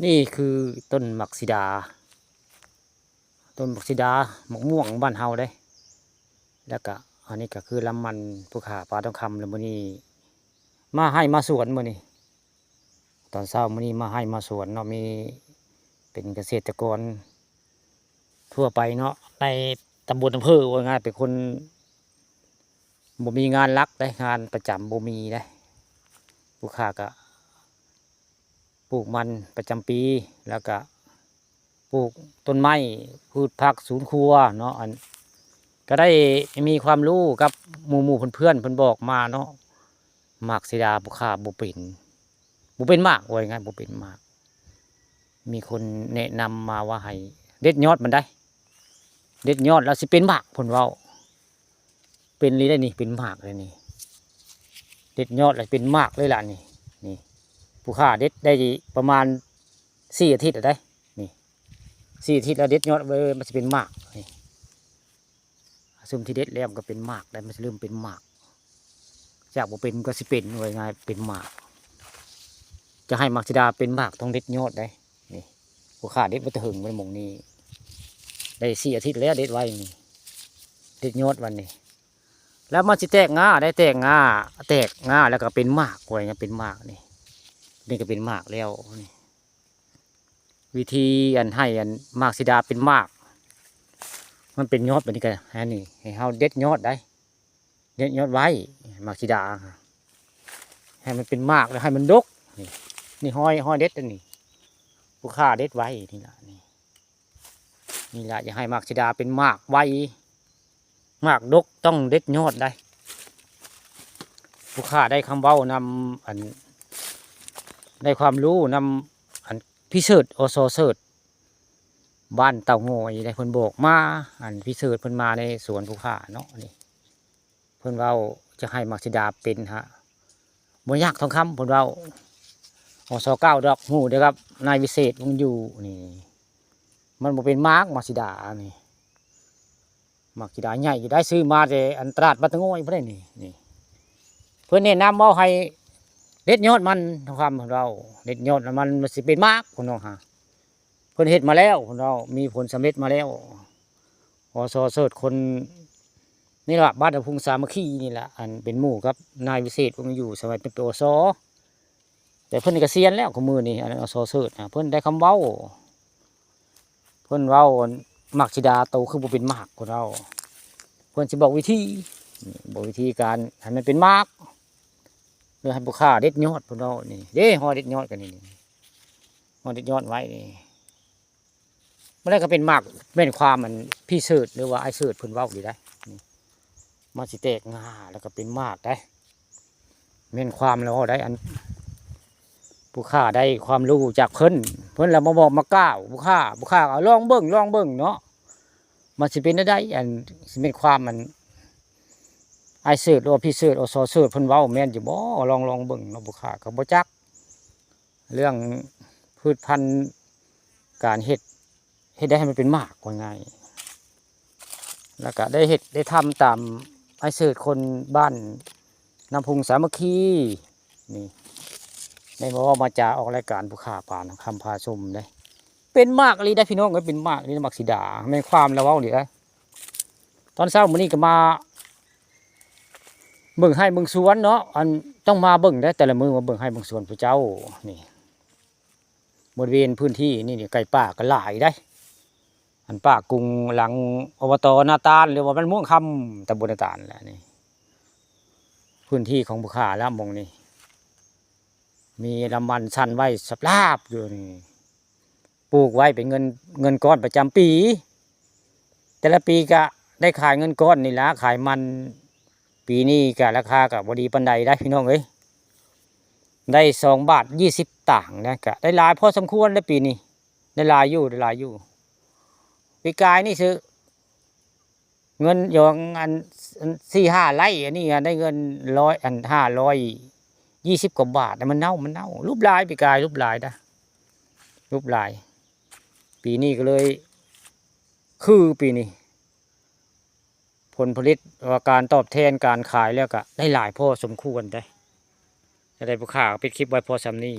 นี่คือต้นหมักสีดาต้นหมักสีดาหมกม่วงบ้านเฮาได้แล้วก็อันนี้ก็คือลำมันภูขาปลาทองคำแล้วมื้อนี้มาให้มาสวนมื้อนี้ตอนเช้ามื้อนี้มาให้มาสวนเนาะมีเป็นเกษตรกรทั่วไปเนาะในตำบลอำเภอว่าง่ายเป็นคนบ่มีงานหลักได้งานประจำบ่มีได้ภูขาก็ปลูกมันประจำปีแล้วก็ปลูกต้นไม้พืชผักสวนครัวเนาะอันก็ได้มีความรู้กับหมู่เพื่อนเพิ่นบอกมาเนาะหมากสีดาบุคาบุเป็นหมากว่าไงบุเป็นหมากมีคนแนะนำมาว่าให้เด็ดยอดมันได้เด็ดยอดแล้วสิเป็นหมากเพิ่นเว้าเป็นนี่ได้นี่เป็นหมากเลยนี่เด็ดยอดแล้วเป็นหมากเลยล่ะนี่บุคาเด็ดได้ประมาณ4 อาทิตย์ได้นี่4 อาทิตย์แล้วเด็ดยอดไว้มันจะเป็นหมากนี่ซุ่มที่เด็ดแล้วก็เป็นหมากได้มันจะเริ่มเป็นหมากจากบ่เป็นก็สิเป็นไว้ไงเป็นหมากจะให้หมากสีดาเป็นหมากต้องเด็ดยอดได้นี่ผู้ขาเด็ดมันจะหึงมันหมองนี้ได้4 อาทิตย์แล้วเด็ดไว้นี่เด็ดยอดวันนี้แล้วมันจะแตกง่าได้แตกง่าแล้วก็เป็นหมากไว้ไงเป็นหมากนี่ก็เป็นหมากแล้วนี่วิธีอันให้อันหมากสีดาเป็นหมากมันเป็นยอดแบบนี้กันฮะนี่ให้เฮาเด็ดยอดได้เด็ดยอดไว้หมากสีดาให้มันเป็นหมากแล้วให้มันดกนี่ห้อยเด็ดอันนี้ผู้ฆ่าเด็ดไว้นี่แหละนี่แหละอย่าให้หมากสีดาเป็นหมากไว้หมากดกต้องเด็ดยอดได้ผู้ฆ่าได้คำเว้านำอันได้ความรู้นำอันพิเศษโอโซเซิร์บ้านเต่าโง่ยได้เพิ่นบอกมาอันพิเศษเพิ่นมาในสวนผู้ฆ่าเนาะนี่เพิ่นเว้าจะให้หมากสีดาเป็นฮะบ่ยากทองคำเพิ่นเว้าอส9 ดอกหูเด้อครับนายวิเศษมันอยู่นี่มันบ่เป็นหมากสีดานี่หมากสีดาใหญ่ได้ซื้อมาแต่อันตลาดบ้านเต่าโง่ยบ่ได้นี่เพิ่นแนะนำว่าให้เด็ดยอดมันทองคำของเราเด็ดยอดมันสิเป็นหมากพุ่นเนาะฮะเพิ่นเฮ็ดมาแล้วพุ่นเรามีผลสำเร็จมาแล้วอสเสิร์ชคนนี่ล่ะบ้านพุ่งสามัคคีนี่แหละอันเป็นหมู่กับนายวิเศษมันอยู่สมัยเป็นอสแต่เพิ่นเกษียณแล้วของมือนี่อันอสเสิร์ชเพิ่นได้คำเว้าเพิ่นเว้าหมากสีดาโตคือบ่เป็นหมากของเราเพิ่นสิบอกวิธีการให้มันเป็นหมากเพื่อให้ผู้ค้าเด็ดยอดพวกเรานี่เด้ห่อเด็ดยอดกันนี่ห่อเด็ดยอดไว้นี่เมื่อไรก็เป็นหมากเป็นความมันพี่เสิร์ชหรือว่าไอเสิร์ชเพิ่นเว้าดีได้มาสิแตกงาแล้วก็เป็นหมากได้เป็นความแล้วได้อันผู้ค้าได้ความรู้จากเพิ่นแล้วมาบอกมาก้าวผู้ค้าเอาลองเบิ่งเนาะมันสิเป็นได้อันสิเป็นความมันไอเสิร์ชหรือพี่เสิร์ชอสเสิร์ชเพิ่นเว้าแม่นอยู่บ่ลองเบิ่งเนาะผู้ค้าก็บ่จักเรื่องพืชพันธุ์การเฮ็ดได้ให้มันเป็นหมากว่าง่ายแล้วก็ได้ทำตามไอเสิร์ชคนบ้านน้ำพุงสามัคคีนี่ได้บอกว่ามาจาออกรายการผู้ค้าป่าคำพาชมได้เป็นหมากเลยได้พี่น้องก็เป็นหมากนี่หมากสีดาไม่ความแล้วเว้านี่ได้ตอนเช้ามื้อนี้ก็มาเบิ่งให้เบิ่งสวนเนาะอันต้องมาเบิ่งได้แต่ละมื้อมาเบิ่งให้เบิ่งสวนผู้เจ้านี่บริเวณพื้นที่นี่ไก่ป่าก็หลายได้อันป่ากรุงหลังอบต.นาตาลหรือว่ามันม่วงคำตำบลนาตาลแหละนี่พื้นที่ของผู้ค้าแล้วมองนี่มีลำมันชันไว้สับลาบอยู่นี่ปลูกไว้เป็นเงินก้อนประจำปีแต่ละปีก็ได้ขายเงินก้อนนี่ละขายมันปีนี้ก็ราคาก็บ่ดีปานใดได้พี่น้องเอ้ยได้2 บาท 20 สตางค์นะก็ได้หลายพอสมควรแล้วปีนี้ได้หลายอยู่ปีกายนี่ซื้อเงินอย่างอัน4-5 ไร่อันนี้ได้เงิน520 กว่าบาทแต่มันเน่ารูปลายปีกายรูปลายนะรูปลายปีนี้ก็เลยคือปีนี้ผลผลิตว่าการตอบแทนการขายแล้วก็ได้หลายพอสมควรได้จะได้ผู้ค้าปิดคลิปไว้พอสำนี้